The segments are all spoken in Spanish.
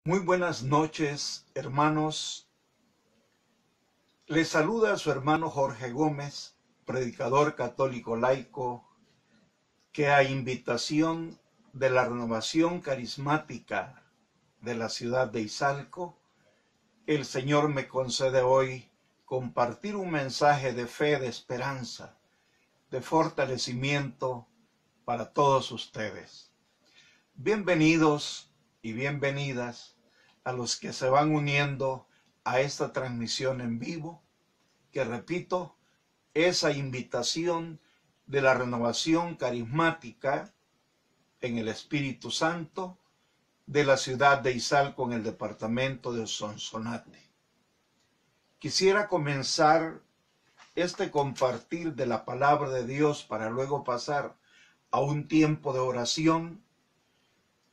Muy buenas noches, hermanos. Les saluda a su hermano Jorge Gómez, predicador católico laico, que a invitación de la Renovación Carismática de la ciudad de Izalco, el Señor me concede hoy compartir un mensaje de fe, de esperanza, de fortalecimiento para todos ustedes. Bienvenidos y bienvenidas a los que se van uniendo a esta transmisión en vivo, que repito, esa invitación de la Renovación Carismática en el Espíritu Santo de la ciudad de Izalco en el departamento de Sonsonate. Quisiera comenzar este compartir de la palabra de Dios para luego pasar a un tiempo de oración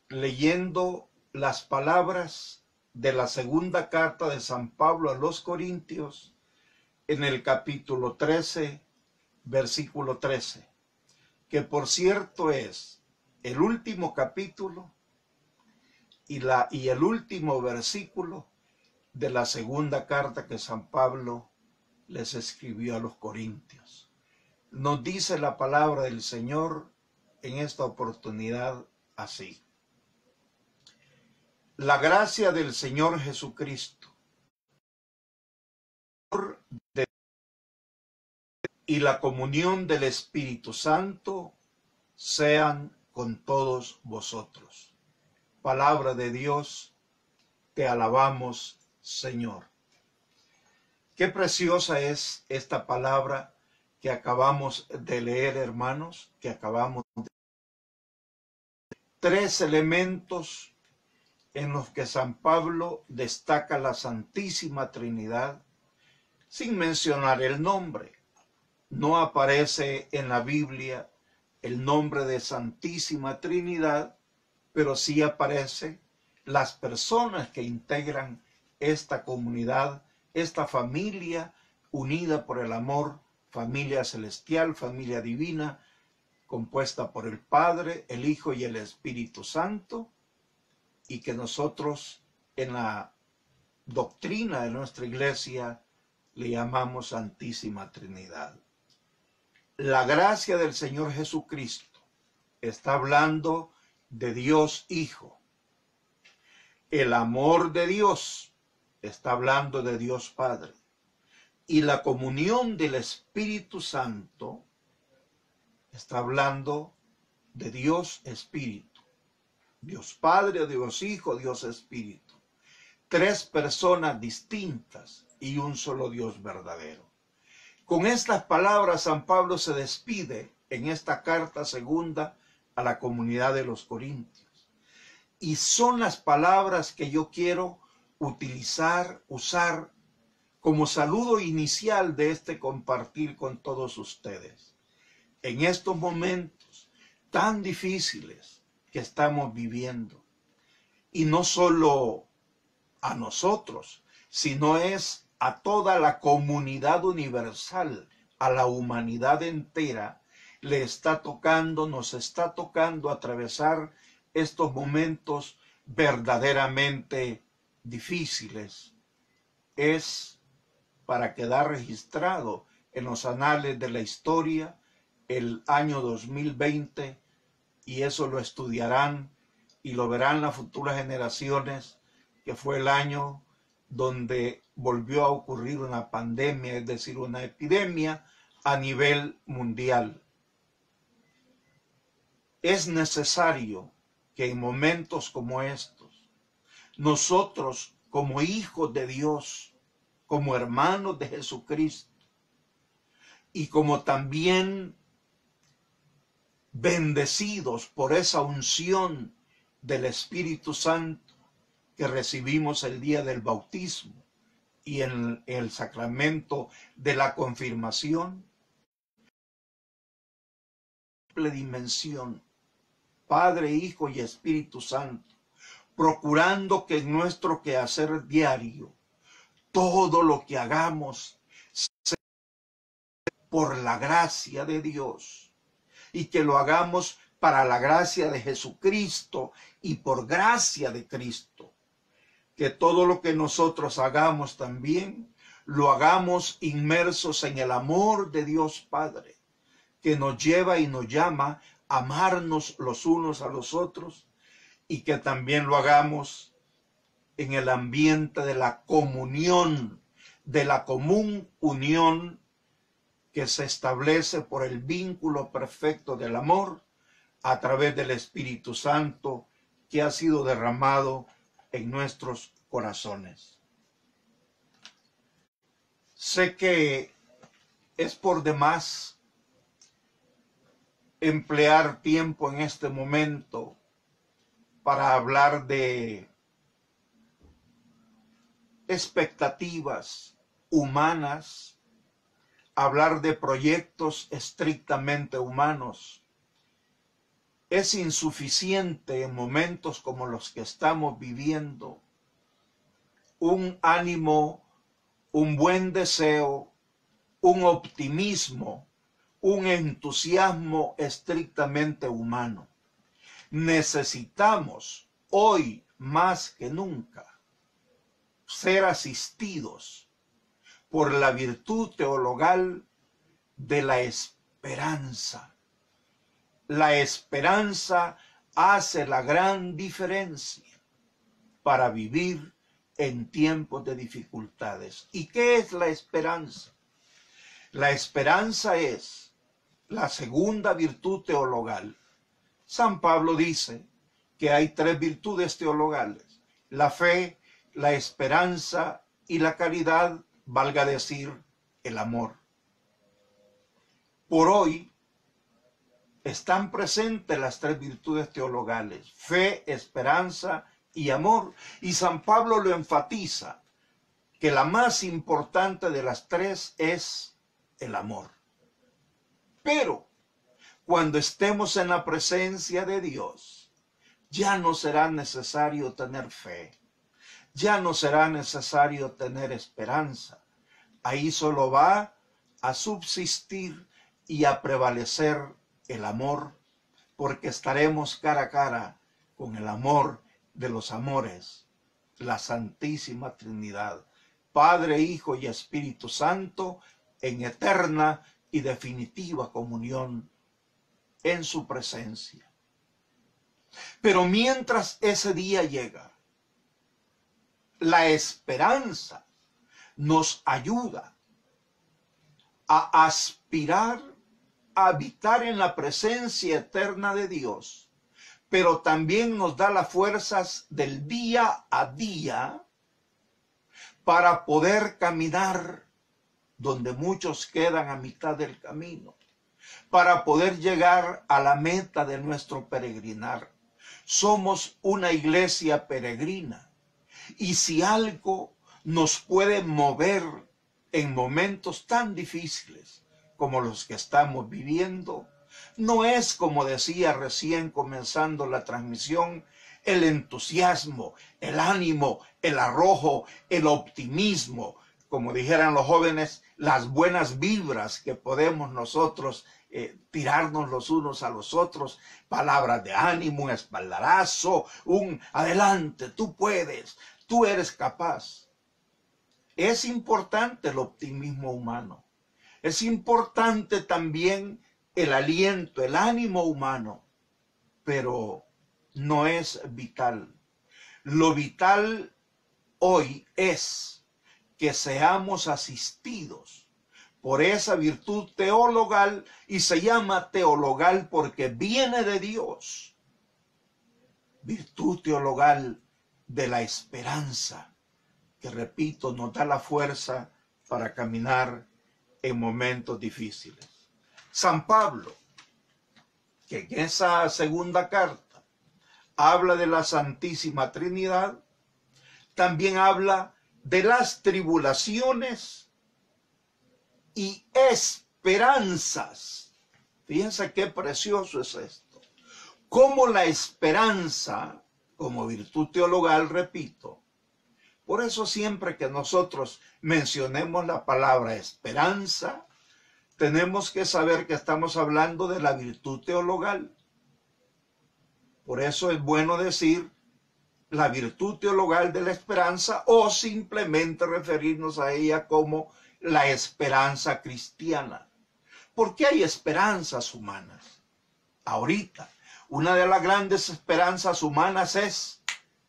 leyendo las palabras de la segunda carta de San Pablo a los Corintios en el capítulo 13, versículo 13, que por cierto es el último capítulo y el último versículo de la segunda carta que San Pablo les escribió a los Corintios. Nos dice la palabra del Señor en esta oportunidad así: la gracia del Señor Jesucristo y la comunión del Espíritu Santo sean con todos vosotros. Palabra de Dios, te alabamos, Señor. Qué preciosa es esta palabra que acabamos de leer, hermanos, que acabamos de... Tres elementos en los que San Pablo destaca la Santísima Trinidad sin mencionar el nombre. No aparece en la Biblia el nombre de Santísima Trinidad, pero sí aparece las personas que integran esta comunidad, esta familia unida por el amor, familia celestial, familia divina, compuesta por el Padre, el Hijo y el Espíritu Santo, y que nosotros en la doctrina de nuestra iglesia le llamamos Santísima Trinidad. La gracia del Señor Jesucristo está hablando de Dios Hijo. El amor de Dios está hablando de Dios Padre. Y la comunión del Espíritu Santo está hablando de Dios Espíritu. Dios Padre, Dios Hijo, Dios Espíritu. Tres personas distintas y un solo Dios verdadero. Con estas palabras San Pablo se despide en esta carta segunda a la comunidad de los Corintios. Y son las palabras que yo quiero usar como saludo inicial de este compartir con todos ustedes. En estos momentos tan difíciles que estamos viviendo. Y no solo a nosotros, sino es a toda la comunidad universal, a la humanidad entera, nos está tocando atravesar estos momentos verdaderamente difíciles. Es para quedar registrado en los anales de la historia el año 2020, y eso lo estudiarán y lo verán las futuras generaciones, que fue el año donde volvió a ocurrir una pandemia, es decir, una epidemia a nivel mundial. Es necesario que en momentos como estos, nosotros como hijos de Dios, como hermanos de Jesucristo, y como también bendecidos por esa unción del Espíritu Santo que recibimos el día del bautismo y en el sacramento de la confirmación, triple dimensión, Padre, Hijo y Espíritu Santo, procurando que en nuestro quehacer diario, todo lo que hagamos sea por la gracia de Dios, y que lo hagamos para la gracia de Jesucristo y por gracia de Cristo. que todo lo que nosotros hagamos también lo hagamos inmersos en el amor de Dios Padre, que nos lleva y nos llama a amarnos los unos a los otros, y que también lo hagamos en el ambiente de la comunión, de la común unión que se establece por el vínculo perfecto del amor a través del Espíritu Santo que ha sido derramado en nuestros corazones. Sé que es por demás emplear tiempo en este momento para hablar de expectativas humanas, hablar de proyectos estrictamente humanos. Es insuficiente en momentos como los que estamos viviendo un ánimo, un buen deseo, un optimismo, un entusiasmo estrictamente humano. Necesitamos hoy más que nunca ser asistidos por la virtud teologal de la esperanza. La esperanza hace la gran diferencia para vivir en tiempos de dificultades. ¿Y qué es la esperanza? La esperanza es la segunda virtud teologal. San Pablo dice que hay 3 virtudes teologales: la fe, la esperanza y la caridad, valga decir, el amor. Por hoy están presentes las 3 virtudes teologales: fe, esperanza y amor. Y San Pablo lo enfatiza, que la más importante de las 3 es el amor. Pero cuando estemos en la presencia de Dios, ya no será necesario tener fe, ya no será necesario tener esperanza. Ahí solo va a subsistir y a prevalecer el amor, porque estaremos cara a cara con el amor de los amores, la Santísima Trinidad, Padre, Hijo y Espíritu Santo, en eterna y definitiva comunión en su presencia. Pero mientras ese día llega, la esperanza nos ayuda a aspirar a habitar en la presencia eterna de Dios, pero también nos da las fuerzas del día a día para poder caminar donde muchos quedan a mitad del camino, para poder llegar a la meta de nuestro peregrinar. Somos una iglesia peregrina, y si algo nos puede mover en momentos tan difíciles como los que estamos viviendo, no es, como decía recién comenzando la transmisión, el entusiasmo, el ánimo, el arrojo, el optimismo, como dijeran los jóvenes, las buenas vibras que podemos nosotros tirarnos los unos a los otros, palabras de ánimo, un espaldarazo, un adelante, tú puedes, tú eres capaz. Es importante el optimismo humano, es importante también el aliento, el ánimo humano, pero no es vital. Lo vital hoy es que seamos asistidos por esa virtud teologal, y se llama teologal porque viene de Dios. Virtud teologal de la esperanza, que repito, nos da la fuerza para caminar en momentos difíciles. San Pablo, que en esa segunda carta habla de la Santísima Trinidad, también habla de las tribulaciones y esperanzas. Fíjense qué precioso es esto. Como la esperanza, como virtud teologal, repito. Por eso siempre que nosotros mencionemos la palabra esperanza, tenemos que saber que estamos hablando de la virtud teologal. Por eso es bueno decir la virtud teologal de la esperanza o simplemente referirnos a ella como la esperanza cristiana. ¿Por qué hay esperanzas humanas? Ahorita, una de las grandes esperanzas humanas es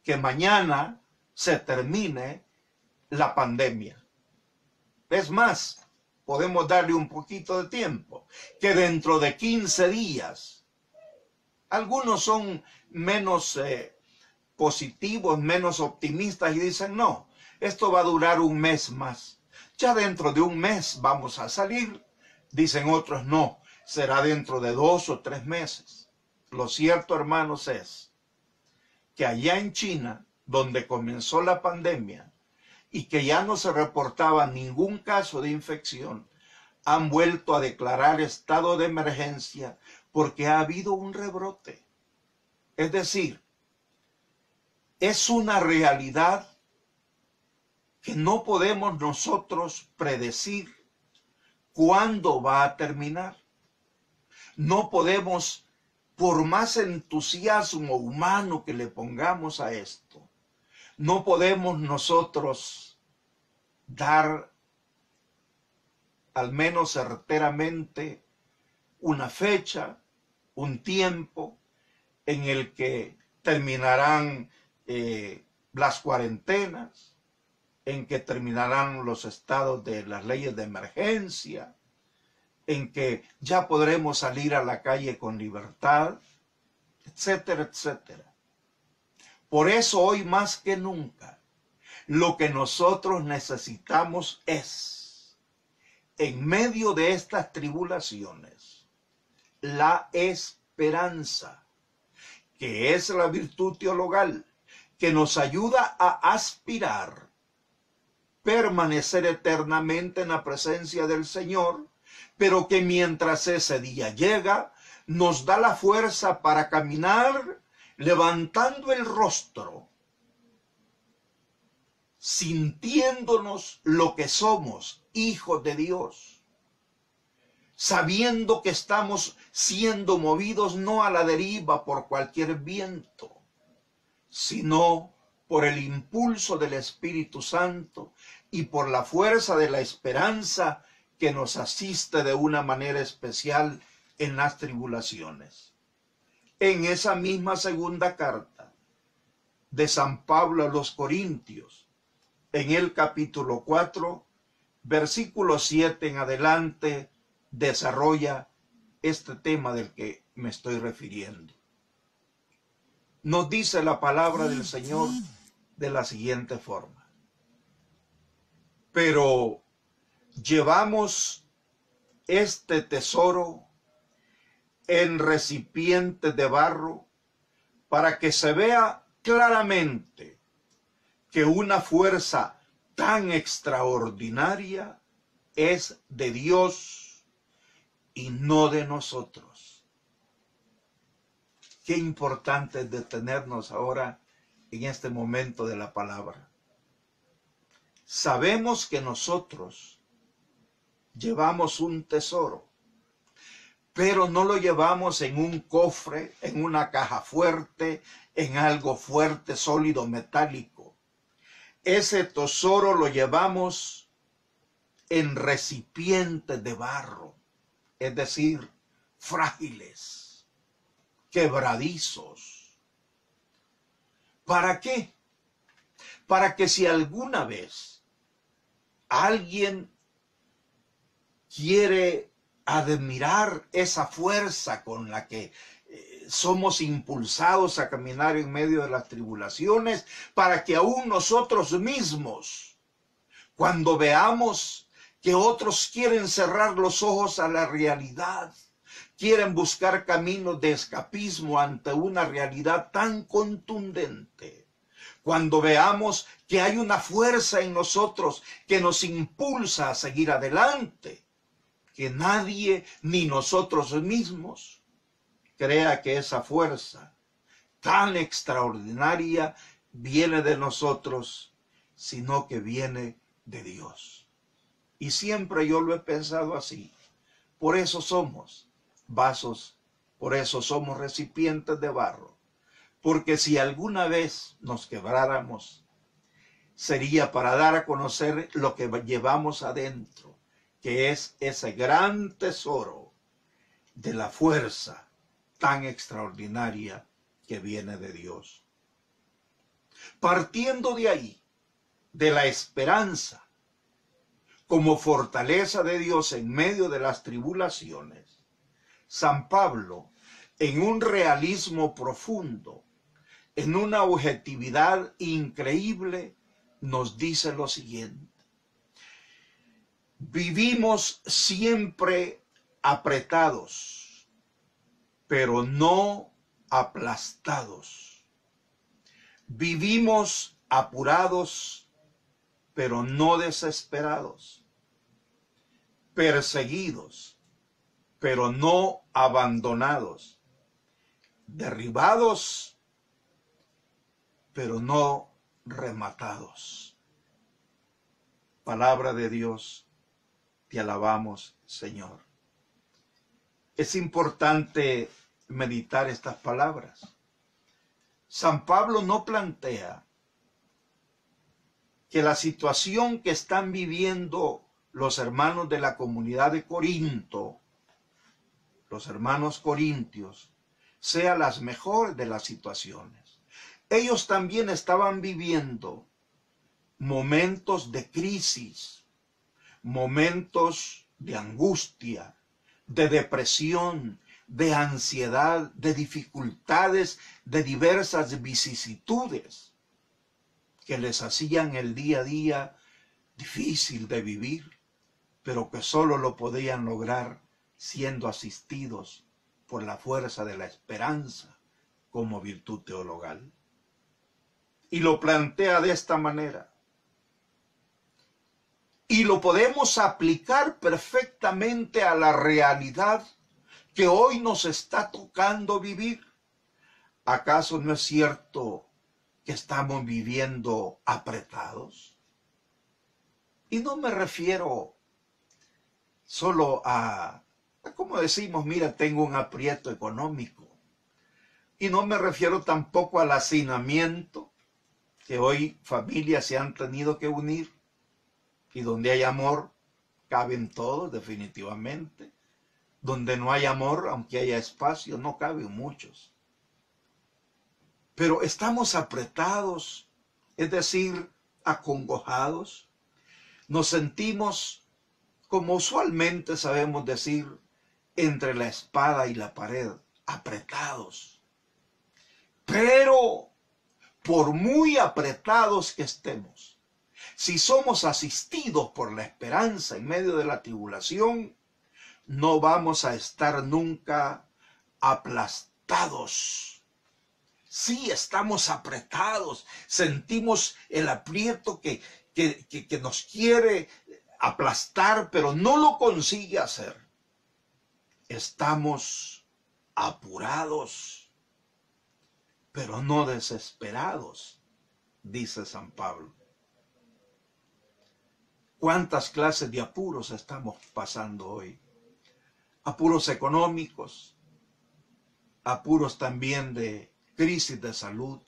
que mañana se termine la pandemia. Es más, podemos darle un poquito de tiempo, que dentro de 15 días, algunos son menos positivos, menos optimistas y dicen, no, esto va a durar un mes más. Ya dentro de un mes vamos a salir. Dicen otros, no, será dentro de 2 o 3 meses. Lo cierto, hermanos, es que allá en China, donde comenzó la pandemia y que ya no se reportaba ningún caso de infección, han vuelto a declarar estado de emergencia porque ha habido un rebrote. Es decir, es una realidad que no podemos nosotros predecir cuándo va a terminar. No podemos, por más entusiasmo humano que le pongamos a esto, no podemos nosotros dar, al menos certeramente, una fecha, un tiempo en el que terminarán las cuarentenas, en que terminarán los estados de las leyes de emergencia, en que ya podremos salir a la calle con libertad, etcétera, etcétera. Por eso hoy más que nunca, lo que nosotros necesitamos es, en medio de estas tribulaciones, la esperanza, que es la virtud teologal, que nos ayuda a aspirar, permanecer eternamente en la presencia del Señor, pero que mientras ese día llega, nos da la fuerza para caminar levantando el rostro, sintiéndonos lo que somos, hijos de Dios, sabiendo que estamos siendo movidos no a la deriva por cualquier viento, sino por el impulso del Espíritu Santo y por la fuerza de la esperanza que nos asiste de una manera especial en las tribulaciones. En esa misma segunda carta de San Pablo a los Corintios, en el capítulo 4, versículo 7 en adelante, desarrolla este tema del que me estoy refiriendo. Nos dice la palabra del Señor de la siguiente forma: pero llevamos este tesoro en recipientes de barro para que se vea claramente que una fuerza tan extraordinaria es de Dios y no de nosotros. Qué importante es detenernos ahora en este momento de la palabra. Sabemos que nosotros llevamos un tesoro, pero no lo llevamos en un cofre, en una caja fuerte, en algo fuerte, sólido, metálico. Ese tesoro lo llevamos en recipientes de barro, es decir, frágiles, quebradizos. ¿Para qué? Para que si alguna vez alguien quiere admirar esa fuerza con la que somos impulsados a caminar en medio de las tribulaciones, para que aún nosotros mismos, cuando veamos que otros quieren cerrar los ojos a la realidad, quieren buscar caminos de escapismo ante una realidad tan contundente, cuando veamos que hay una fuerza en nosotros que nos impulsa a seguir adelante, que nadie, ni nosotros mismos, crea que esa fuerza tan extraordinaria viene de nosotros, sino que viene de Dios. Y siempre yo lo he pensado así. Por eso somos vasos, por eso somos recipientes de barro, porque si alguna vez nos quebráramos, sería para dar a conocer lo que llevamos adentro, que es ese gran tesoro de la fuerza tan extraordinaria que viene de Dios. Partiendo de ahí, de la esperanza como fortaleza de Dios en medio de las tribulaciones, San Pablo, en un realismo profundo, en una objetividad increíble, nos dice lo siguiente: vivimos siempre apretados, pero no aplastados. Vivimos apurados, pero no desesperados. Perseguidos, pero no abandonados. Derribados, pero no rematados. Palabra de Dios, te alabamos, Señor. Es importante meditar estas palabras. San Pablo no plantea que la situación que están viviendo los hermanos de la comunidad de Corinto, los hermanos corintios, sea las mejores de las situaciones. Ellos también estaban viviendo momentos de crisis, momentos de angustia, de depresión, de ansiedad, de dificultades, de diversas vicisitudes que les hacían el día a día difícil de vivir, pero que solo lo podían lograr siendo asistidos por la fuerza de la esperanza como virtud teologal. Y lo plantea de esta manera. Y lo podemos aplicar perfectamente a la realidad que hoy nos está tocando vivir. ¿Acaso no es cierto que estamos viviendo apretados? Y no me refiero solo como decimos, mira, tengo un aprieto económico. Y no me refiero tampoco al hacinamiento, que hoy familias se han tenido que unir, y donde hay amor, caben todos definitivamente. Donde no hay amor, aunque haya espacio, no caben muchos. Pero estamos apretados, es decir, acongojados. Nos sentimos, como usualmente sabemos decir, entre la espada y la pared, apretados. Pero, por muy apretados que estemos, si somos asistidos por la esperanza en medio de la tribulación, no vamos a estar nunca aplastados. Sí, estamos apretados, sentimos el aprieto que nos quiere aplastar, pero no lo consigue hacer. Estamos apurados, pero no desesperados, dice San Pablo. ¿Cuántas clases de apuros estamos pasando hoy? Apuros económicos, apuros también de crisis de salud,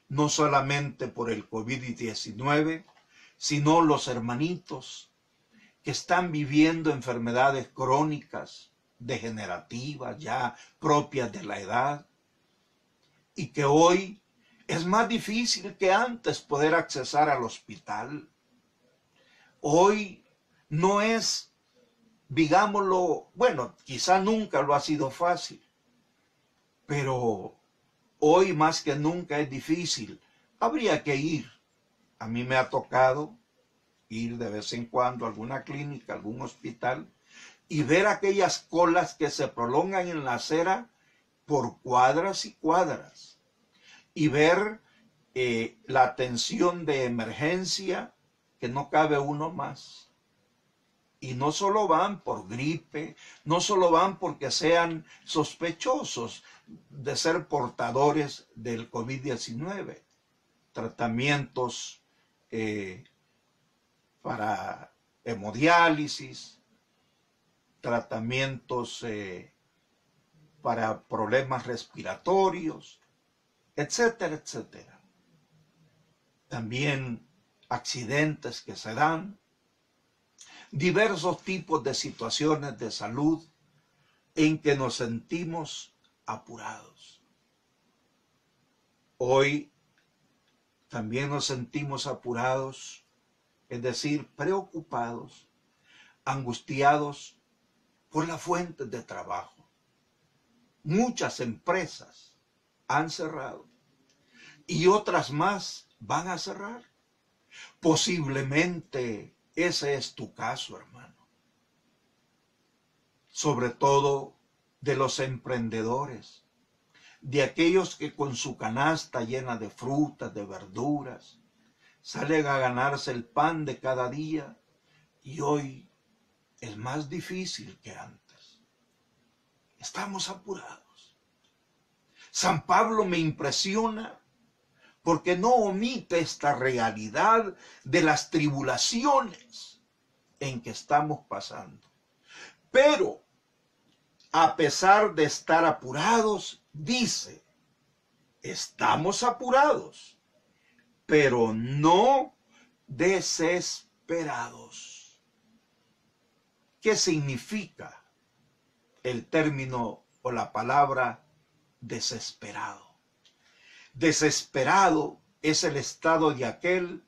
no solamente por el COVID-19, sino los hermanitos que están viviendo enfermedades crónicas, degenerativas, ya propias de la edad, y que hoy es más difícil que antes poder accesar al hospital. Hoy no es, digámoslo, bueno, quizá nunca lo ha sido fácil, pero hoy más que nunca es difícil. Habría que ir. A mí me ha tocado ir de vez en cuando a alguna clínica, a algún hospital, y ver aquellas colas que se prolongan en la acera por cuadras y cuadras, y ver la atención de emergencia que no cabe uno más. Y no solo van por gripe, no solo van porque sean sospechosos de ser portadores del COVID-19. Tratamientos para hemodiálisis, tratamientos para problemas respiratorios, etcétera, etcétera. También accidentes que se dan, diversos tipos de situaciones de salud en que nos sentimos apurados. Hoy también nos sentimos apurados, es decir, preocupados, angustiados por las fuentes de trabajo. Muchas empresas han cerrado y otras más van a cerrar. Posiblemente ese es tu caso, hermano. Sobre todo de los emprendedores, de aquellos que con su canasta llena de frutas, de verduras, salen a ganarse el pan de cada día y hoy es más difícil que antes. Estamos apurados. San Pablo me impresiona porque no omite esta realidad de las tribulaciones en que estamos pasando. Pero, a pesar de estar apurados, dice, estamos apurados, pero no desesperados. ¿Qué significa el término o la palabra desesperado? Desesperado es el estado de aquel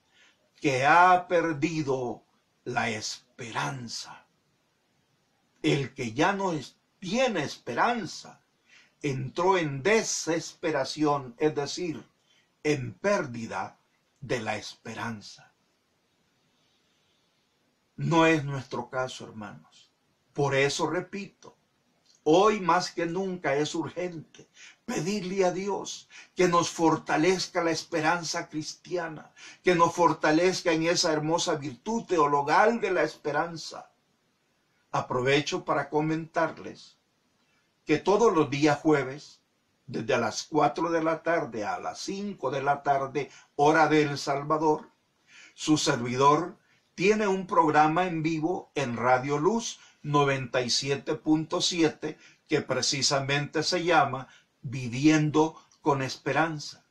que ha perdido la esperanza. El que ya no tiene esperanza entró en desesperación, es decir, en pérdida de la esperanza. No es nuestro caso, hermanos. Por eso repito, hoy más que nunca es urgente pedirle a Dios que nos fortalezca la esperanza cristiana, que nos fortalezca en esa hermosa virtud teologal de la esperanza. Aprovecho para comentarles que todos los días jueves, desde las 4 de la tarde a las 5 de la tarde, hora de El Salvador, su servidor tiene un programa en vivo en Radio Luz 97.7 que precisamente se llama Viviendo con Esperanza.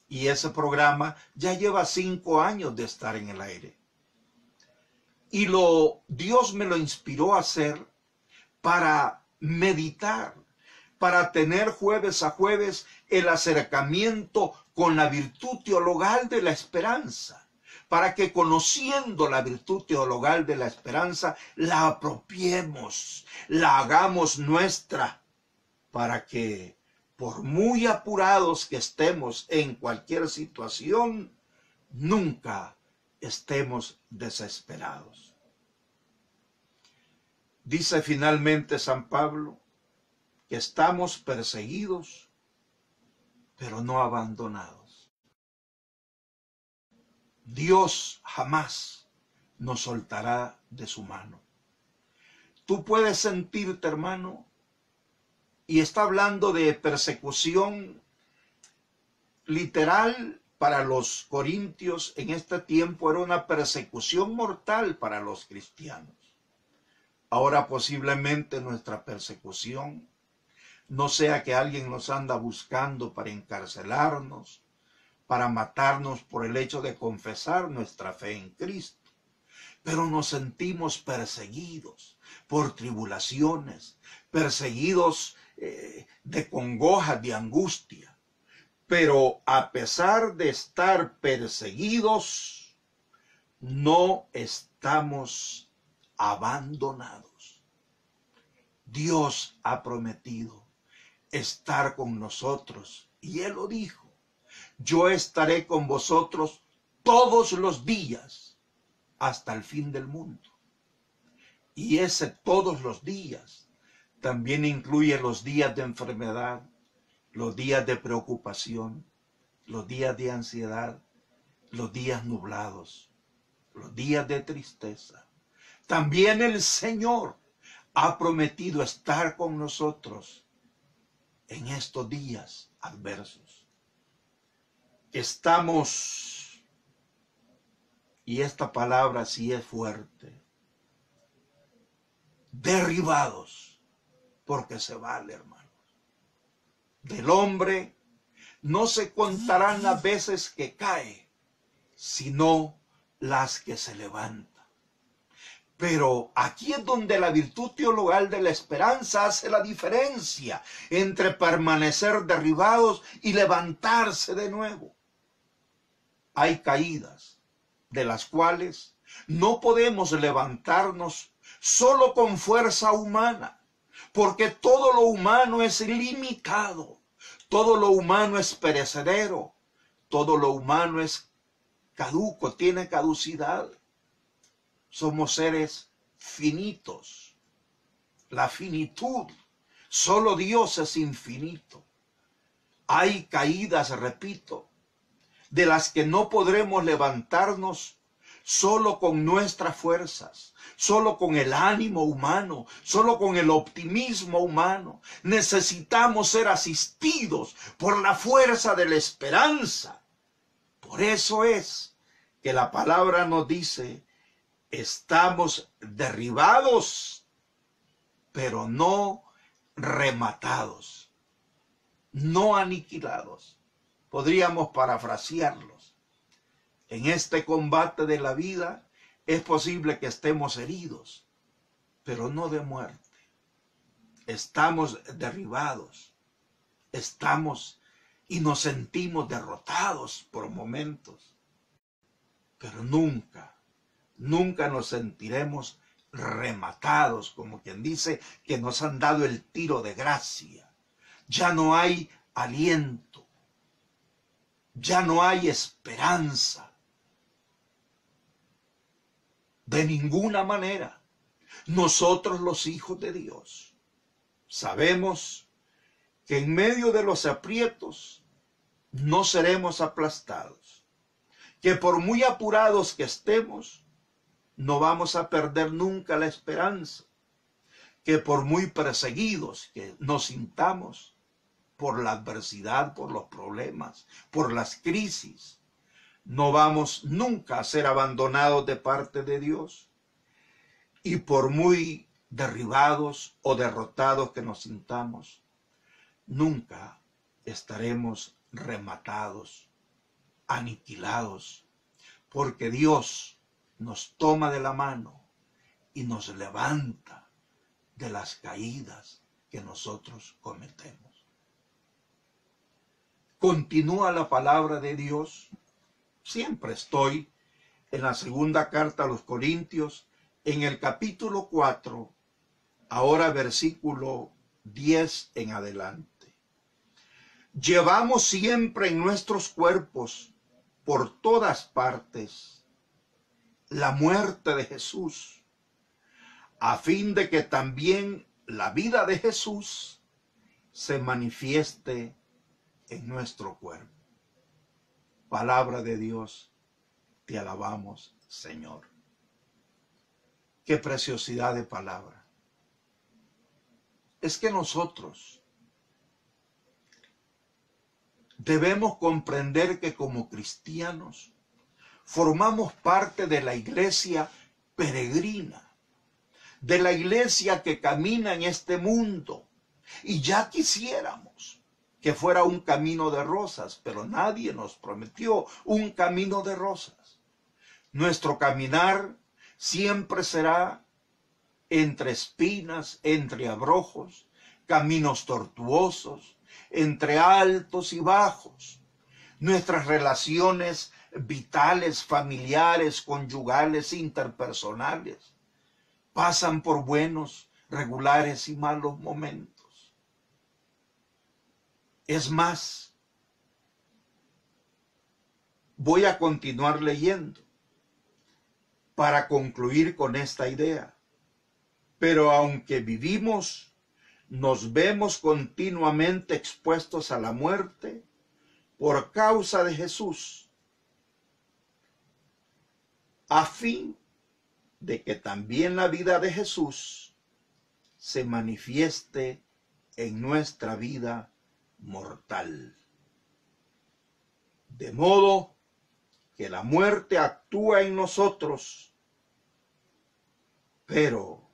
Y ese programa ya lleva 5 años de estar en el aire. Y Dios me lo inspiró a hacer para meditar, para tener jueves a jueves el acercamiento con la virtud teologal de la esperanza, para que conociendo la virtud teologal de la esperanza, la apropiemos, la hagamos nuestra, para que por muy apurados que estemos en cualquier situación, nunca estemos desesperados. Dice finalmente San Pablo que estamos perseguidos, pero no abandonados. Dios jamás nos soltará de su mano. Tú puedes sentirte, hermano, y está hablando de persecución literal. Para los corintios en este tiempo era una persecución mortal para los cristianos. Ahora posiblemente nuestra persecución no sea que alguien nos anda buscando para encarcelarnos, para matarnos por el hecho de confesar nuestra fe en Cristo. Pero nos sentimos perseguidos por tribulaciones, perseguidos de congojas, de angustia. Pero a pesar de estar perseguidos, no estamos abandonados. Dios ha prometido estar con nosotros y Él lo dijo: yo estaré con vosotros todos los días hasta el fin del mundo. Y ese todos los días también incluye los días de enfermedad, los días de preocupación, los días de ansiedad, los días nublados, los días de tristeza. También el Señor ha prometido estar con nosotros en estos días adversos. Estamos, y esta palabra sí es fuerte, derribados, porque se vale, hermanos, del hombre, no se contarán las veces que cae, sino las que se levantan. Pero aquí es donde la virtud teologal de la esperanza hace la diferencia entre permanecer derribados y levantarse de nuevo. Hay caídas de las cuales no podemos levantarnos solo con fuerza humana, porque todo lo humano es limitado, todo lo humano es perecedero, todo lo humano es caduco, tiene caducidad. Somos seres finitos. La finitud, solo Dios es infinito. Hay caídas, repito, de las que no podremos levantarnos solo con nuestras fuerzas, solo con el ánimo humano, solo con el optimismo humano. Necesitamos ser asistidos por la fuerza de la esperanza. Por eso es que la palabra nos dice: estamos derribados, pero no rematados, no aniquilados. Podríamos parafrasearlos. En este combate de la vida es posible que estemos heridos, pero no de muerte. Estamos derribados, estamos y nos sentimos derrotados por momentos, pero nunca nos sentiremos rematados, como quien dice que nos han dado el tiro de gracia. Ya no hay aliento, ya no hay esperanza. De ninguna manera. Nosotros, los hijos de Dios, sabemos que en medio de los aprietos no seremos aplastados, que por muy apurados que estemos, no vamos a perder nunca la esperanza, que por muy perseguidos que nos sintamos por la adversidad, por los problemas, por las crisis, no vamos nunca a ser abandonados de parte de Dios. Y por muy derribados o derrotados que nos sintamos, nunca estaremos rematados, aniquilados, porque Dios nos toma de la mano y nos levanta de las caídas que nosotros cometemos. Continúa la palabra de Dios. Siempre estoy en la segunda carta a los Corintios, en el capítulo 4, ahora versículo 10 en adelante. Llevamos siempre en nuestros cuerpos, por todas partes, la muerte de Jesús, a fin de que también la vida de Jesús se manifieste en nuestro cuerpo. Palabra de Dios, te alabamos, Señor. Qué preciosidad de palabra. Es que nosotros debemos comprender que como cristianos formamos parte de la iglesia peregrina, de la iglesia que camina en este mundo, y ya quisiéramos que fuera un camino de rosas, pero nadie nos prometió un camino de rosas. Nuestro caminar siempre será entre espinas, entre abrojos, caminos tortuosos, entre altos y bajos. Nuestras relaciones vitales, familiares, conyugales, interpersonales, pasan por buenos, regulares y malos momentos. Es más, voy a continuar leyendo para concluir con esta idea. Pero aunque vivimos, nos vemos continuamente expuestos a la muerte por causa de Jesús, a fin de que también la vida de Jesús se manifieste en nuestra vida mortal. De modo que la muerte actúa en nosotros, pero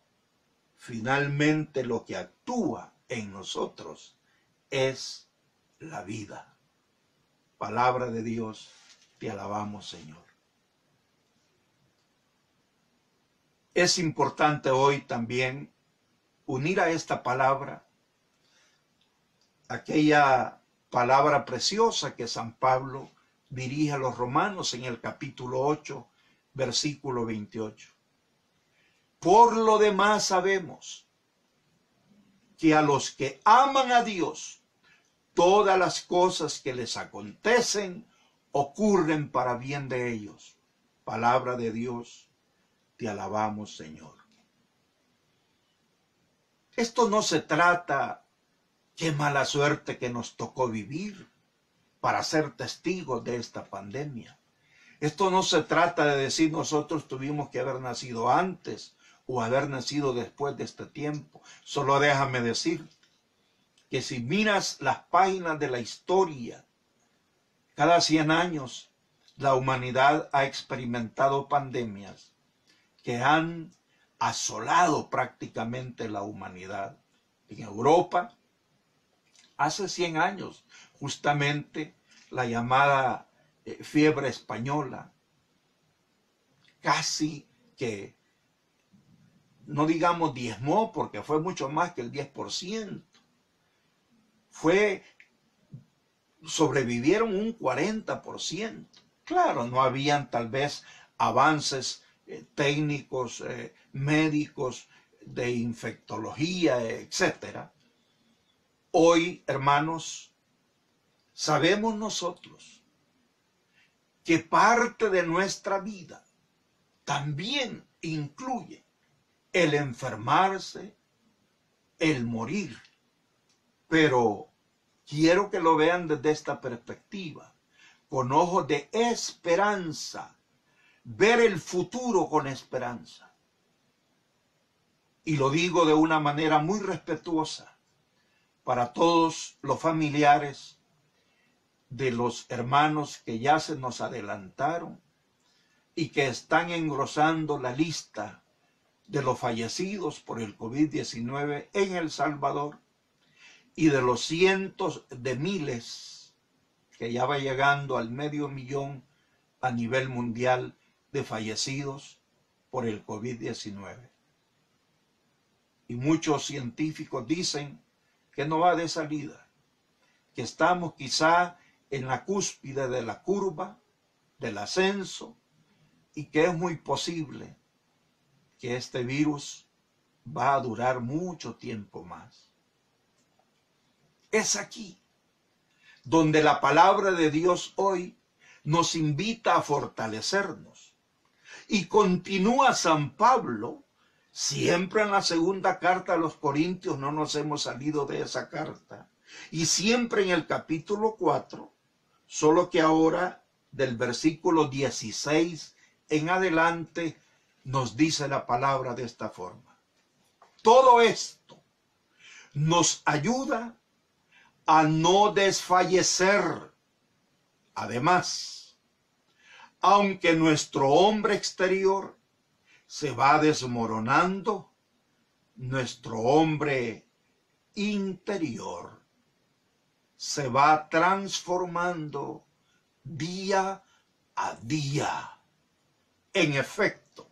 finalmente lo que actúa en nosotros es la vida. Palabra de Dios, te alabamos, Señor. Es importante hoy también unir a esta palabra aquella palabra preciosa que San Pablo dirige a los romanos en el capítulo 8, versículo 28. Por lo demás sabemos que a los que aman a Dios, todas las cosas que les acontecen ocurren para bien de ellos. Palabra de Dios, te alabamos, Señor. Esto no se trata, qué mala suerte que nos tocó vivir para ser testigos de esta pandemia. Esto no se trata de decir nosotros tuvimos que haber nacido antes o haber nacido después de este tiempo. Solo déjame decir que si miras las páginas de la historia, cada 100 años la humanidad ha experimentado pandemias que han asolado prácticamente la humanidad. En Europa, hace 100 años, justamente la llamada fiebre española, casi que, no digamos diezmó, porque fue mucho más que el 10%. Sobrevivieron un 40%. Claro, no habían tal vez avances técnicos, médicos, de infectología, etcétera. Hoy, hermanos, sabemos nosotros que parte de nuestra vida también incluye el enfermarse, el morir. Pero quiero que lo vean desde esta perspectiva, con ojos de esperanza, ver el futuro con esperanza. Y lo digo de una manera muy respetuosa para todos los familiares de los hermanos que ya se nos adelantaron y que están engrosando la lista de los fallecidos por el COVID-19 en El Salvador y de los cientos de miles que ya va llegando al 500,000 a nivel mundial de fallecidos por el COVID-19. Y muchos científicos dicen que no va de salida, que estamos quizá en la cúspide de la curva del ascenso y que es muy posible que este virus va a durar mucho tiempo más. Es aquí donde la palabra de Dios hoy nos invita a fortalecernos. Y continúa San Pablo, siempre en la segunda carta a los Corintios, no nos hemos salido de esa carta, y siempre en el capítulo 4, solo que ahora del versículo 16 en adelante nos dice la palabra de esta forma. Todo esto nos ayuda a no desfallecer. Además, aunque nuestro hombre exterior se va desmoronando, nuestro hombre interior se va transformando día a día. En efecto,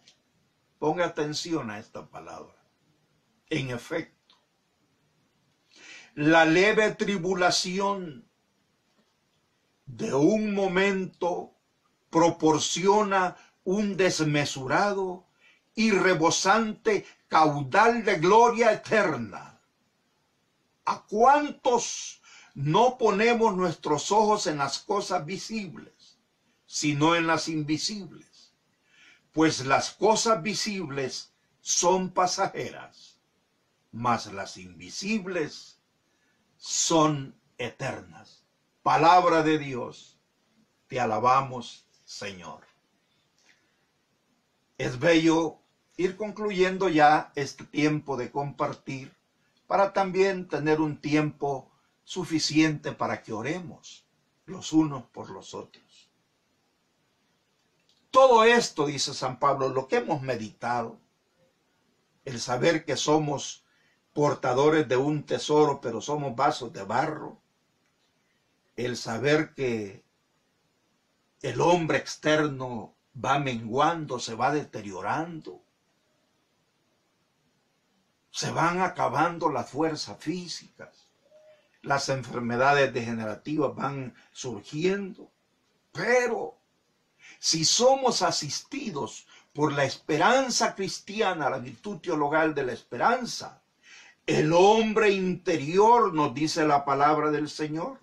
ponga atención a esta palabra. En efecto, la leve tribulación de un momento proporciona un desmesurado y rebosante caudal de gloria eterna. ¿A cuántos no ponemos nuestros ojos en las cosas visibles, sino en las invisibles? Pues las cosas visibles son pasajeras, mas las invisibles son eternas. Palabra de Dios, te alabamos, Señor. Es bello ir concluyendo ya este tiempo de compartir para también tener un tiempo suficiente para que oremos los unos por los otros. Todo esto, dice San Pablo, lo que hemos meditado, el saber que somos portadores de un tesoro, pero somos vasos de barro, el saber que el hombre externo va menguando, se va deteriorando. Se van acabando las fuerzas físicas. Las enfermedades degenerativas van surgiendo. Pero si somos asistidos por la esperanza cristiana, la virtud teologal de la esperanza, el hombre interior, nos dice la palabra del Señor,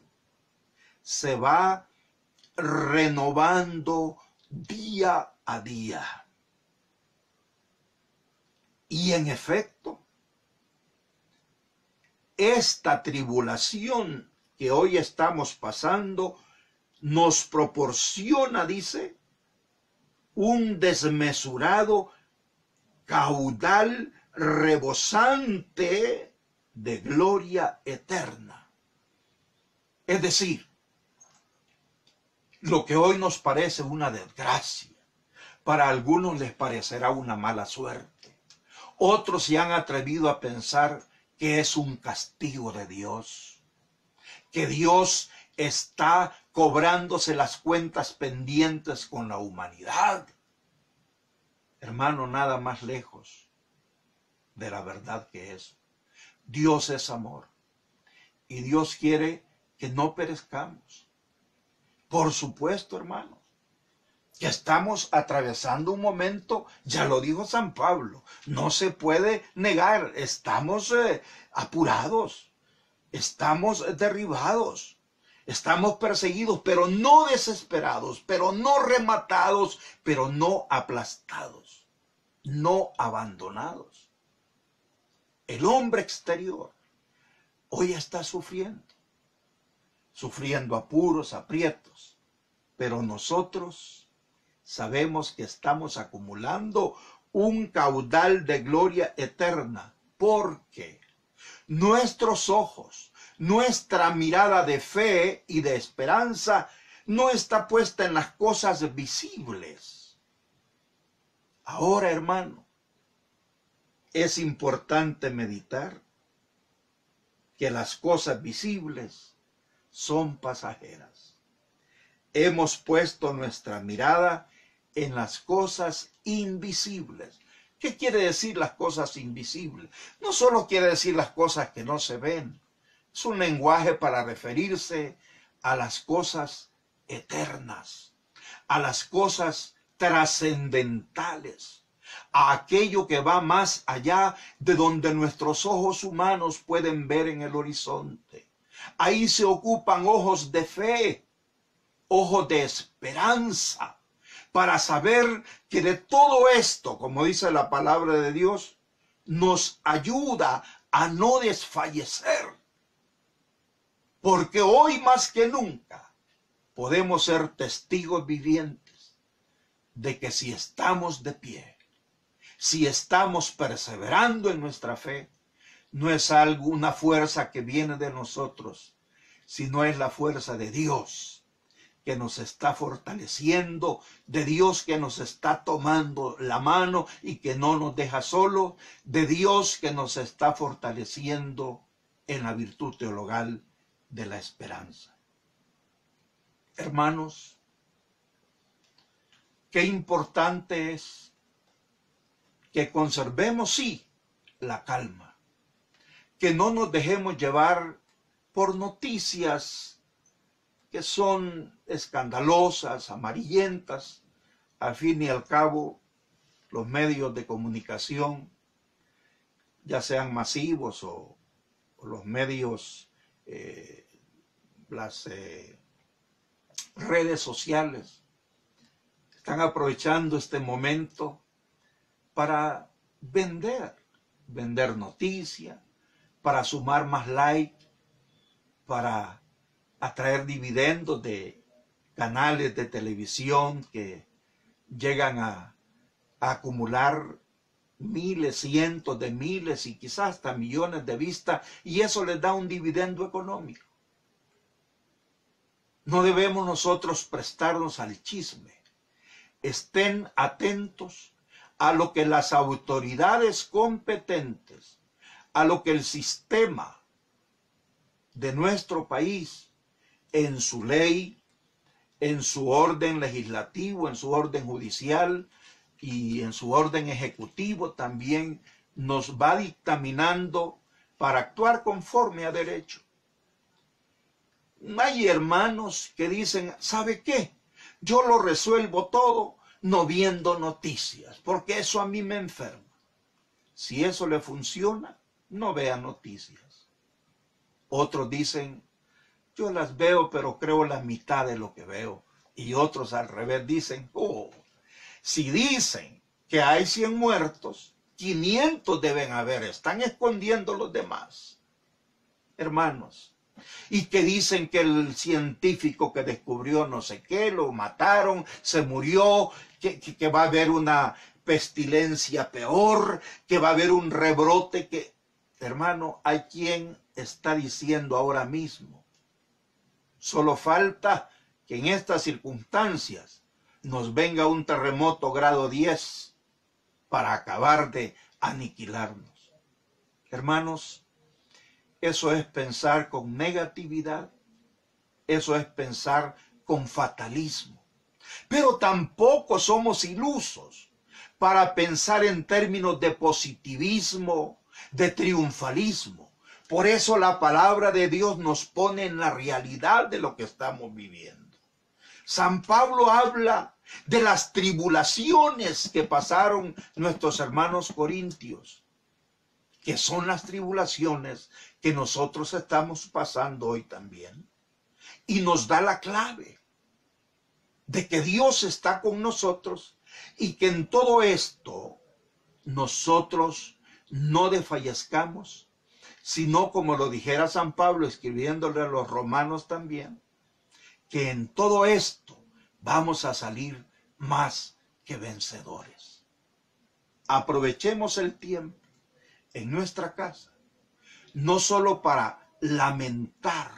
se va renovando día a día. Y en efecto, esta tribulación que hoy estamos pasando nos proporciona, dice, un desmesurado caudal rebosante de gloria eterna. Es decir, lo que hoy nos parece una desgracia, para algunos les parecerá una mala suerte. Otros se han atrevido a pensar que es un castigo de Dios, que Dios está cobrándose las cuentas pendientes con la humanidad. Hermano, nada más lejos de la verdad que es. Dios es amor y Dios quiere que no perezcamos. Por supuesto, hermanos, que estamos atravesando un momento, ya lo dijo San Pablo, no se puede negar, estamos apurados, estamos derribados, estamos perseguidos, pero no desesperados, pero no rematados, pero no aplastados, no abandonados. El hombre exterior hoy está sufriendo apuros, aprietos, pero nosotros sabemos que estamos acumulando un caudal de gloria eterna, porque nuestros ojos, nuestra mirada de fe y de esperanza no está puesta en las cosas visibles. Ahora, hermano, es importante meditar que las cosas visibles son pasajeras. Hemos puesto nuestra mirada en las cosas invisibles. ¿Qué quiere decir las cosas invisibles? No solo quiere decir las cosas que no se ven. Es un lenguaje para referirse a las cosas eternas, a las cosas trascendentales, a aquello que va más allá de donde nuestros ojos humanos pueden ver en el horizonte. Ahí se ocupan ojos de fe, ojos de esperanza, para saber que de todo esto, como dice la palabra de Dios, nos ayuda a no desfallecer. Porque hoy más que nunca podemos ser testigos vivientes de que si estamos de pie, si estamos perseverando en nuestra fe, no es alguna fuerza que viene de nosotros, sino es la fuerza de Dios que nos está fortaleciendo, de Dios que nos está tomando la mano y que no nos deja solo, de Dios que nos está fortaleciendo en la virtud teologal de la esperanza. Hermanos, qué importante es que conservemos, sí, la calma, que no nos dejemos llevar por noticias que son escandalosas, amarillentas. Al fin y al cabo, los medios de comunicación, ya sean masivos o los medios, las redes sociales, están aprovechando este momento para vender noticias, para sumar más like, para atraer dividendos de canales de televisión que llegan a acumular miles, cientos de miles y quizás hasta millones de vistas, y eso les da un dividendo económico. No debemos nosotros prestarnos al chisme. Estén atentos a lo que las autoridades competentes, a lo que el sistema de nuestro país, en su ley, en su orden legislativo, en su orden judicial y en su orden ejecutivo también nos va dictaminando para actuar conforme a derecho. Hay hermanos que dicen, ¿sabe qué? Yo lo resuelvo todo no viendo noticias, porque eso a mí me enferma. Si eso le funciona, no vea noticias. Otros dicen, yo las veo, pero creo la mitad de lo que veo. Y otros al revés dicen, oh, si dicen que hay 100 muertos, 500 deben haber, están escondiendo los demás. Hermanos, y que dicen que el científico que descubrió no sé qué, lo mataron, se murió, que va a haber una pestilencia peor, que va a haber un rebrote, que, hermano, hay quien está diciendo ahora mismo, solo falta que en estas circunstancias nos venga un terremoto grado 10 para acabar de aniquilarnos. Hermanos, eso es pensar con negatividad, eso es pensar con fatalismo. Pero tampoco somos ilusos para pensar en términos de positivismo, de triunfalismo. Por eso la palabra de Dios nos pone en la realidad de lo que estamos viviendo. San Pablo habla de las tribulaciones que pasaron nuestros hermanos corintios, que son las tribulaciones que nosotros estamos pasando hoy también. Y nos da la clave de que Dios está con nosotros y que en todo esto nosotros no desfallezcamos, sino como lo dijera San Pablo escribiéndole a los romanos también, que en todo esto vamos a salir más que vencedores. Aprovechemos el tiempo en nuestra casa, no solo para lamentar,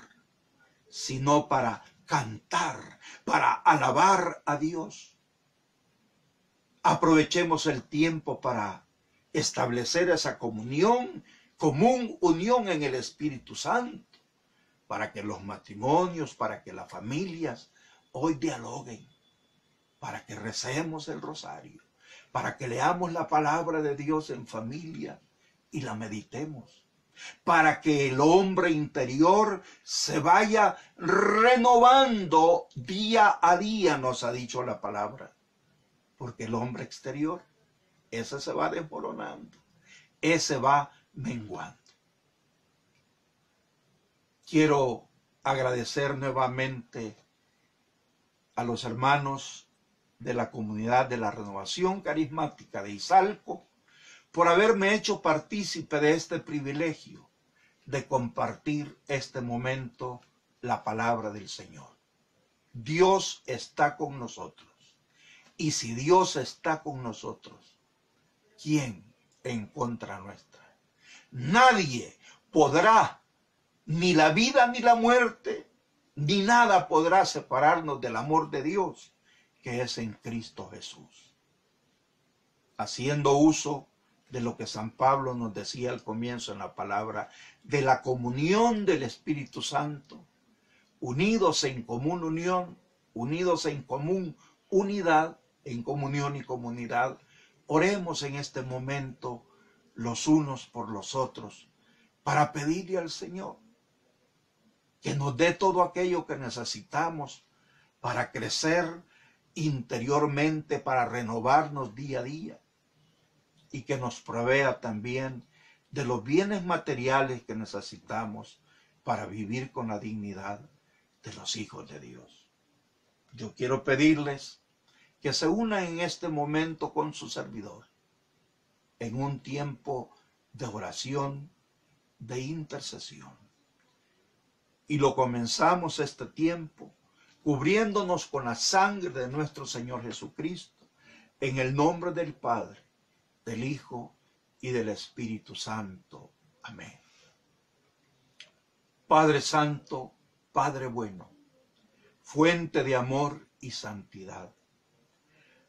sino para cantar, para alabar a Dios. Aprovechemos el tiempo para establecer esa común unión en el Espíritu Santo, para que los matrimonios, para que las familias hoy dialoguen, para que recemos el rosario, para que leamos la palabra de Dios en familia y la meditemos, para que el hombre interior se vaya renovando día a día, nos ha dicho la palabra, porque el hombre exterior, ese se va desmoronando, ese va menguando. Quiero agradecer nuevamente a los hermanos de la comunidad de la Renovación Carismática de Izalco por haberme hecho partícipe de este privilegio de compartir este momento la palabra del Señor. Dios está con nosotros. Y si Dios está con nosotros, ¿quién en contra nuestra? Nadie podrá, ni la vida ni la muerte, ni nada podrá separarnos del amor de Dios que es en Cristo Jesús. Haciendo uso de lo que San Pablo nos decía al comienzo en la palabra, de la comunión del Espíritu Santo, unidos en común unión, unidos en común unidad, en comunión y comunidad, oremos en este momento los unos por los otros para pedirle al Señor que nos dé todo aquello que necesitamos para crecer interiormente, para renovarnos día a día, y que nos provea también de los bienes materiales que necesitamos para vivir con la dignidad de los hijos de Dios. Yo quiero pedirles que se unan en este momento con su servidor, en un tiempo de oración, de intercesión. Y lo comenzamos este tiempo cubriéndonos con la sangre de nuestro Señor Jesucristo, en el nombre del Padre, del Hijo y del Espíritu Santo. Amén. Padre Santo, Padre bueno, fuente de amor y santidad,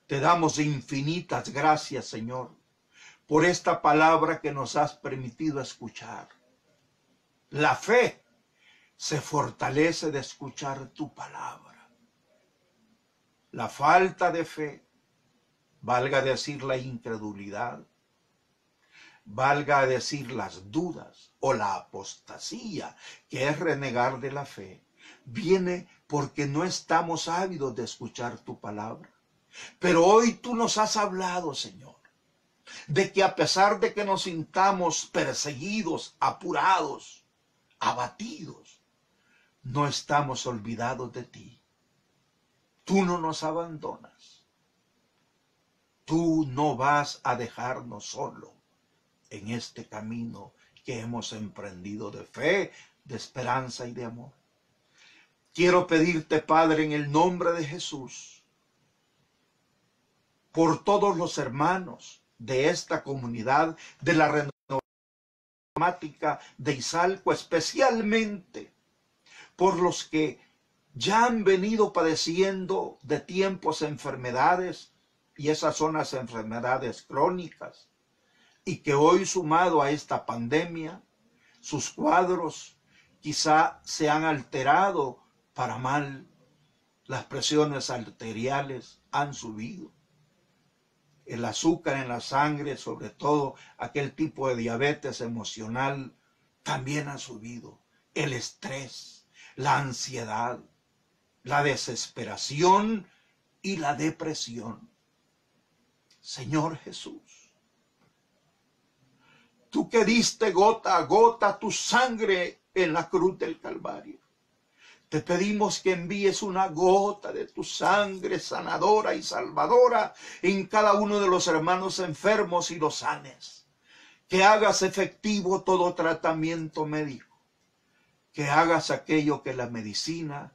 te damos infinitas gracias, Señor, por esta palabra que nos has permitido escuchar. La fe se fortalece de escuchar tu palabra. la falta de fe, valga decir la incredulidad, valga decir las dudas o la apostasía, que es renegar de la fe, viene porque no estamos ávidos de escuchar tu palabra. Pero hoy tú nos has hablado, Señor, de que a pesar de que nos sintamos perseguidos, apurados, abatidos, no estamos olvidados de ti. Tú no nos abandonas. Tú no vas a dejarnos solo en este camino que hemos emprendido de fe, de esperanza y de amor. Quiero pedirte, Padre, en el nombre de Jesús, por todos los hermanos de esta comunidad, de la renovación de Izalco, especialmente por los que ya han venido padeciendo de tiempos enfermedades, y esas son las enfermedades crónicas, y que hoy, sumado a esta pandemia, sus cuadros quizá se han alterado para mal, las presiones arteriales han subido, el azúcar en la sangre, sobre todo aquel tipo de diabetes emocional, también ha subido, el estrés, la ansiedad, la desesperación y la depresión. Señor Jesús, tú que diste gota a gota tu sangre en la cruz del Calvario, te pedimos que envíes una gota de tu sangre sanadora y salvadora en cada uno de los hermanos enfermos y los sanes. Que hagas efectivo todo tratamiento médico. Que hagas aquello que la medicina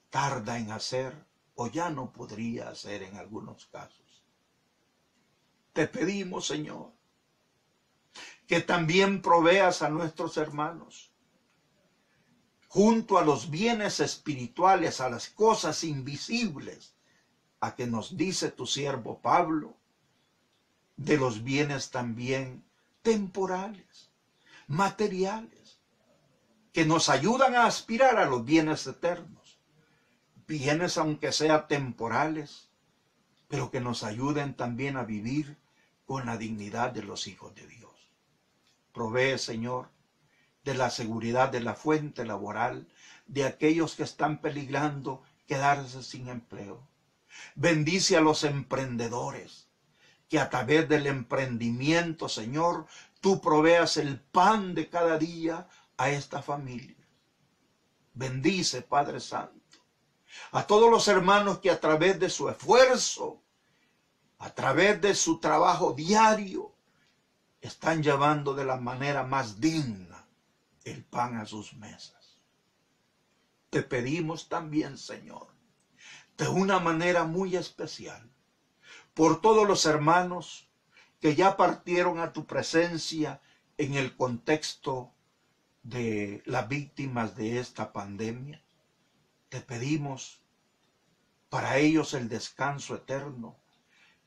tarda en hacer o ya no podría hacer en algunos casos. Te pedimos, Señor, que también proveas a nuestros hermanos, junto a los bienes espirituales, a las cosas invisibles, a que nos dice tu siervo Pablo, de los bienes también temporales, materiales, que nos ayudan a aspirar a los bienes eternos, bienes aunque sean temporales, pero que nos ayuden también a vivir con la dignidad de los hijos de Dios. Provee, Señor, de la seguridad de la fuente laboral, de aquellos que están peligrando quedarse sin empleo. Bendice a los emprendedores, que a través del emprendimiento, Señor, tú proveas el pan de cada día a esta familia. Bendice, Padre Santo, a todos los hermanos que a través de su esfuerzo, a través de su trabajo diario, están llevando de la manera más digna el pan a sus mesas. Te pedimos también, Señor, de una manera muy especial, por todos los hermanos que ya partieron a tu presencia en el contexto de las víctimas de esta pandemia. Te pedimos para ellos el descanso eterno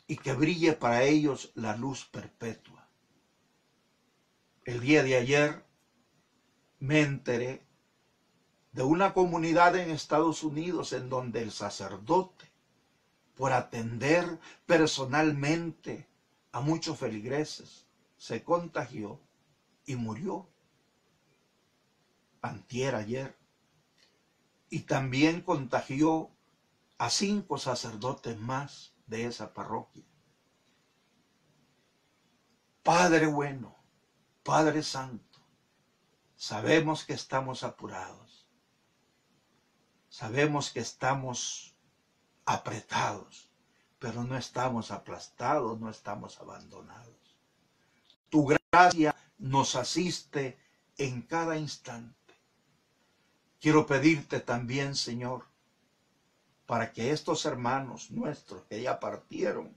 y que brille para ellos la luz perpetua. El día de ayer me enteré de una comunidad en Estados Unidos en donde el sacerdote, por atender personalmente a muchos feligreses, se contagió y murió antier ayer. Y también contagió a 5 sacerdotes más de esa parroquia. Padre bueno, Padre Santo, sabemos que estamos apurados, sabemos que estamos apretados, pero no estamos aplastados, no estamos abandonados. Tu gracia nos asiste en cada instante. Quiero pedirte también, Señor, para que estos hermanos nuestros que ya partieron,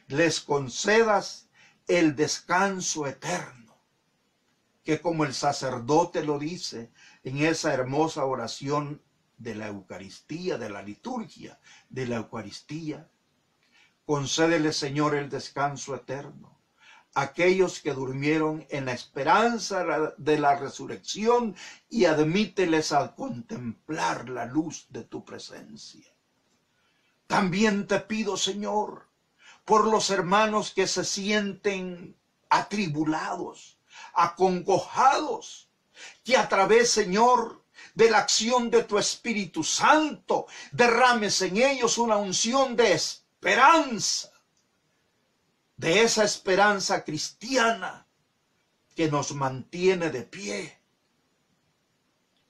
les concedas el descanso eterno, que como el sacerdote lo dice en esa hermosa oración de la Eucaristía, de la liturgia de la Eucaristía, concédele, Señor, el descanso eterno a aquellos que durmieron en la esperanza de la resurrección y admíteles a contemplar la luz de tu presencia. También te pido, Señor, por los hermanos que se sienten atribulados, acongojados, que a través, Señor, de la acción de tu Espíritu Santo, derrames en ellos una unción de esperanza, de esa esperanza cristiana que nos mantiene de pie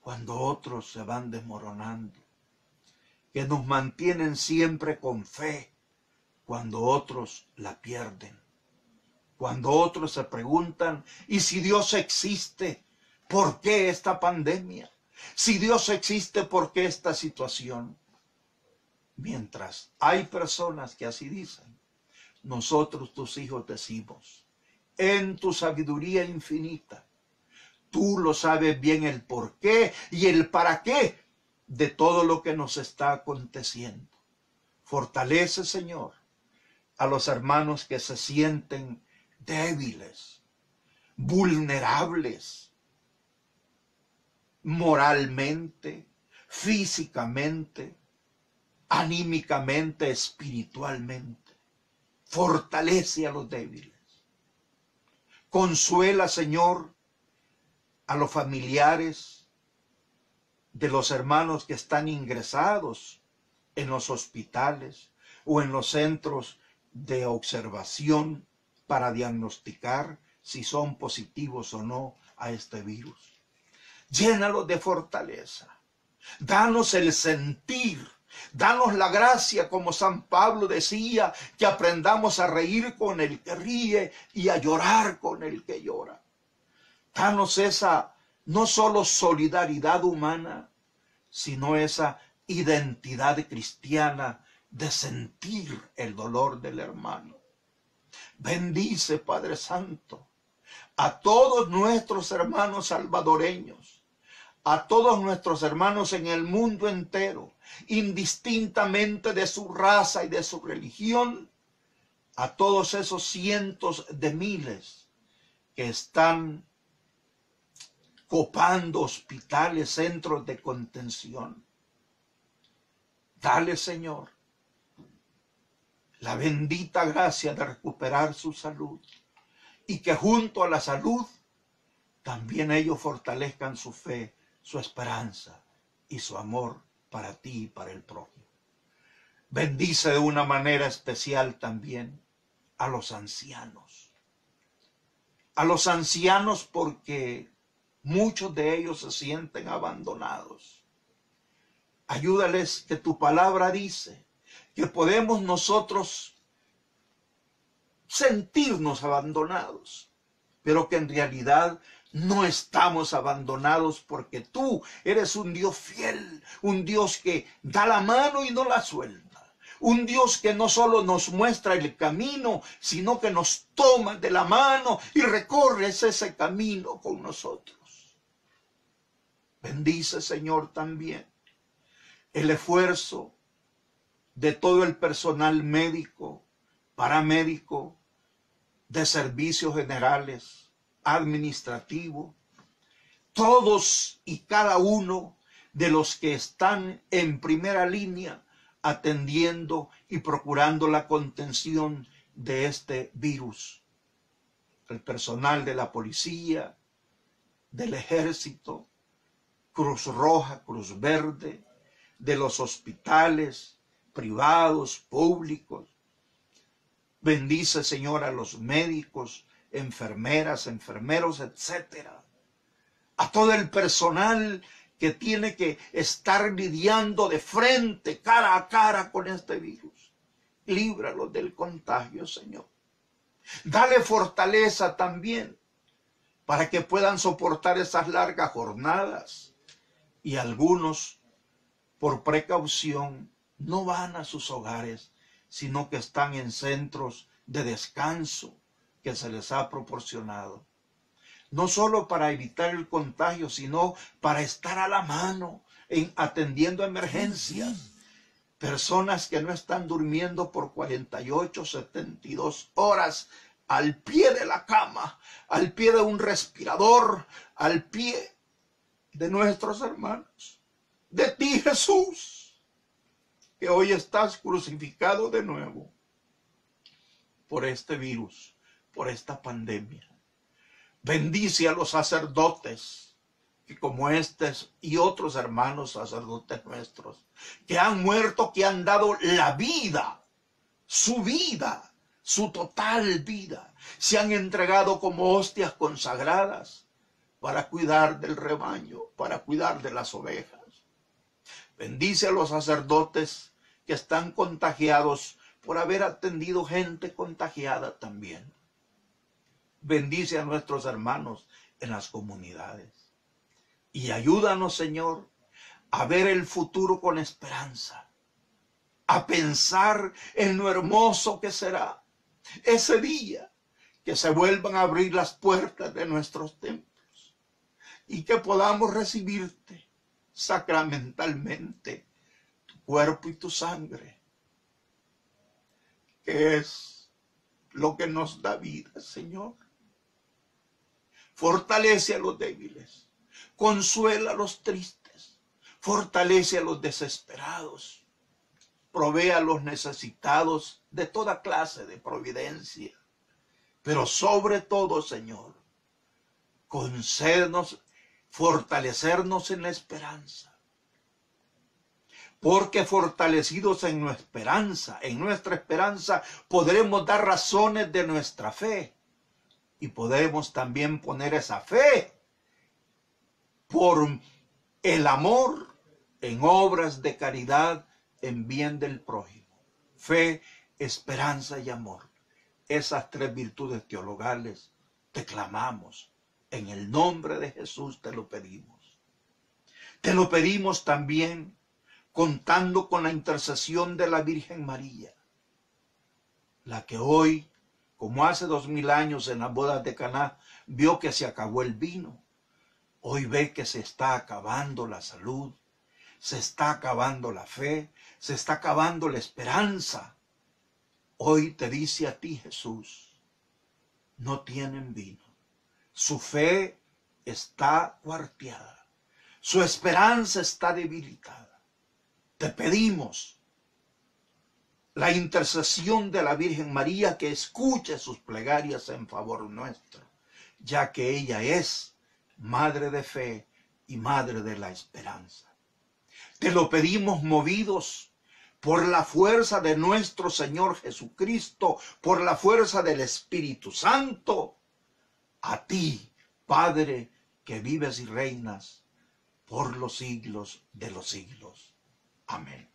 cuando otros se van desmoronando, que nos mantienen siempre con fe cuando otros la pierden, cuando otros se preguntan, ¿y si Dios existe? ¿Por qué esta pandemia? Si Dios existe, ¿por qué esta situación? Mientras hay personas que así dicen, nosotros tus hijos decimos, en tu sabiduría infinita, tú lo sabes bien el por qué y el para qué de todo lo que nos está aconteciendo. Fortalece, Señor, a los hermanos que se sienten débiles, vulnerables, moralmente, físicamente, anímicamente, espiritualmente. Fortalece a los débiles. Consuela, Señor, a los familiares de los hermanos que están ingresados en los hospitales o en los centros de observación para diagnosticar si son positivos o no a este virus. Llénalos de fortaleza. Danos el sentir. Danos la gracia, como San Pablo decía, que aprendamos a reír con el que ríe y a llorar con el que llora. Danos esa no solo solidaridad humana, sino esa identidad cristiana de sentir el dolor del hermano. Bendice, Padre Santo, a todos nuestros hermanos salvadoreños, a todos nuestros hermanos en el mundo entero, indistintamente de su raza y de su religión, a todos esos cientos de miles que están copando hospitales, centros de contención. Dale, Señor, la bendita gracia de recuperar su salud y que junto a la salud también ellos fortalezcan su fe, su esperanza y su amor para ti y para el prójimo. Bendice de una manera especial también a los ancianos. A los ancianos porque muchos de ellos se sienten abandonados. Ayúdales, que tu palabra dice que podemos nosotros sentirnos abandonados, pero que en realidad no estamos abandonados porque tú eres un Dios fiel, un Dios que da la mano y no la suelta, un Dios que no solo nos muestra el camino, sino que nos toma de la mano y recorres ese camino con nosotros. Bendice, Señor, también el esfuerzo de todo el personal médico, paramédico, de servicios generales, administrativo, todos y cada uno de los que están en primera línea atendiendo y procurando la contención de este virus. El personal de la policía, del ejército, Cruz Roja, Cruz Verde, de los hospitales privados, públicos. Bendice, Señor, a los médicos, enfermeras, enfermeros, etcétera. A todo el personal que tiene que estar lidiando de frente, cara a cara con este virus. Líbralos del contagio, Señor. Dale fortaleza también para que puedan soportar esas largas jornadas. Y algunos, por precaución, no van a sus hogares, sino que están en centros de descanso que se les ha proporcionado. No solo para evitar el contagio, sino para estar a la mano atendiendo emergencias. Personas que no están durmiendo por 48, 72 horas al pie de la cama, al pie de un respirador, al pie de nuestros hermanos. De ti, Jesús. que hoy estás crucificado de nuevo por este virus, por esta pandemia. Bendice a los sacerdotes, que como estos y otros hermanos sacerdotes nuestros, que han muerto, que han dado la vida, su total vida, se han entregado como hostias consagradas para cuidar del rebaño, para cuidar de las ovejas. Bendice a los sacerdotes que están contagiados por haber atendido gente contagiada también. Bendice a nuestros hermanos en las comunidades. Y ayúdanos, Señor, a ver el futuro con esperanza, a pensar en lo hermoso que será ese día que se vuelvan a abrir las puertas de nuestros templos y que podamos recibirte sacramentalmente, tu cuerpo y tu sangre, que es lo que nos da vida, Señor. Fortalece a los débiles, consuela a los tristes, fortalece a los desesperados, provee a los necesitados de toda clase de providencia. Pero sobre todo, Señor, concédenos fortalecernos en la esperanza. Porque fortalecidos en nuestra esperanza, podremos dar razones de nuestra fe. Y podemos también poner esa fe por el amor en obras de caridad, en bien del prójimo. Fe, esperanza y amor. Esas tres virtudes teologales te clamamos. En el nombre de Jesús te lo pedimos. Te lo pedimos también contando con la intercesión de la Virgen María, la que hoy, como hace 2000 años en las bodas de Caná, vio que se acabó el vino. Hoy ve que se está acabando la salud, se está acabando la fe, se está acabando la esperanza. Hoy te dice a ti, Jesús, no tienen vino. Su fe está cuarteada, su esperanza está debilitada. Te pedimos la intercesión de la Virgen María, que escuche sus plegarias en favor nuestro, ya que ella es madre de fe y madre de la esperanza. Te lo pedimos movidos por la fuerza de nuestro Señor Jesucristo, por la fuerza del Espíritu Santo, a ti, Padre, que vives y reinas por los siglos de los siglos. Amén.